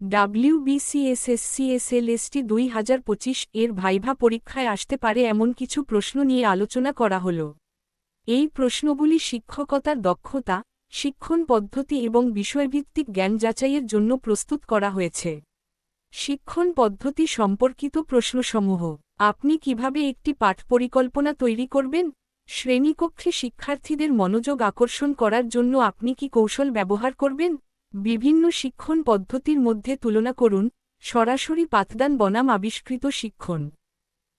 WBCSSCSLST 2025 এর viva পরীক্ষায় আসতে পারে এমন কিছু প্রশ্ন নিয়ে আলোচনা করা হল। এই প্রশ্নগুলি শিক্ষকতার দক্ষতা, শিক্ষণ পদ্ধতি এবং বিষয়ভিত্তিক জ্ঞান যাচাইয়ের জন্য প্রস্তুত করা হয়েছে। শিক্ষণ পদ্ধতি সম্পর্কিত প্রশ্নসমূহ: আপনি কিভাবে একটি পাঠ পরিকল্পনা তৈরি করবেন? শ্রেণীকক্ষে শিক্ষার্থীদের মনোযোগ আকর্ষণ করার জন্য আপনি কি কৌশল ব্যবহার করবেন? বিভিন্ন শিক্ষণ পদ্ধতির মধ্যে তুলনা করুন, সরাসরি পাঠদান বনাম আবিষ্কৃত শিক্ষণ।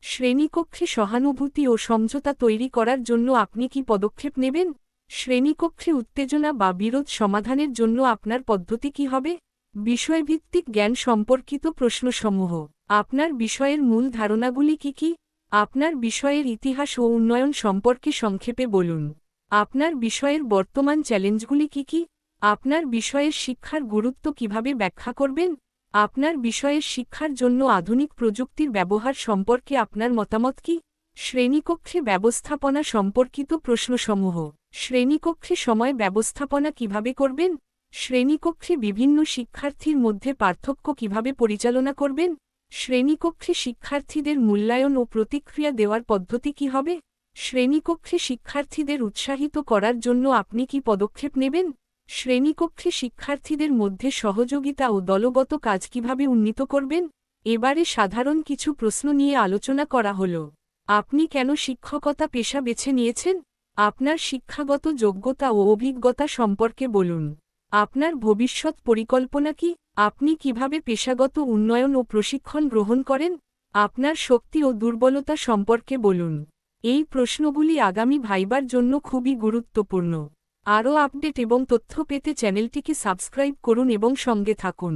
শ্রেণীকক্ষে সহানুভূতি ও সমঝোতা তৈরি করার জন্য আপনি কি পদক্ষেপ নেবেন? শ্রেণীকক্ষে উত্তেজনা বা বিরোধ সমাধানের জন্য আপনার পদ্ধতি কি হবে? বিষয়ভিত্তিক জ্ঞান সম্পর্কিত প্রশ্নসমূহ: আপনার বিষয়ের মূল ধারণাগুলি কি কি? আপনার বিষয়ের ইতিহাস ও উন্নয়ন সম্পর্কে সংক্ষেপে বলুন। আপনার বিষয়ের বর্তমান চ্যালেঞ্জগুলি কি কি? আপনার বিষয়ের শিক্ষার গুরুত্ব কিভাবে ব্যাখ্যা করবেন? আপনার বিষয়ের শিক্ষার জন্য আধুনিক প্রযুক্তির ব্যবহার সম্পর্কে আপনার মতামত কি? শ্রেণীকক্ষে ব্যবস্থাপনা সম্পর্কিত প্রশ্নসমূহ: শ্রেণীকক্ষে সময় ব্যবস্থাপনা কিভাবে করবেন? শ্রেণীকক্ষে বিভিন্ন শিক্ষার্থীর মধ্যে পার্থক্য কিভাবে পরিচালনা করবেন? শ্রেণীকক্ষে শিক্ষার্থীদের মূল্যায়ন ও প্রতিক্রিয়া দেওয়ার পদ্ধতি কি হবে? শ্রেণীকক্ষে শিক্ষার্থীদের উৎসাহিত করার জন্য আপনি কি পদক্ষেপ নেবেন? শ্রেণীকক্ষে শিক্ষার্থীদের মধ্যে সহযোগিতা ও দলগত কাজ কিভাবে উন্নীত করবেন? এবারে সাধারণ কিছু প্রশ্ন নিয়ে আলোচনা করা হল। আপনি কেন শিক্ষকতা পেশা বেছে নিয়েছেন? আপনার শিক্ষাগত যোগ্যতা ও অভিজ্ঞতা সম্পর্কে বলুন। আপনার ভবিষ্যৎ পরিকল্পনা কি? আপনি কিভাবে পেশাগত উন্নয়ন ও প্রশিক্ষণ গ্রহণ করেন? আপনার শক্তি ও দুর্বলতা সম্পর্কে বলুন। এই প্রশ্নগুলি আগামী ভাইবার জন্য খুবই গুরুত্বপূর্ণ। আরও আপডেট এবং তথ্য পেতে চ্যানেলটিকে সাবস্ক্রাইব করুন এবং সঙ্গে থাকুন।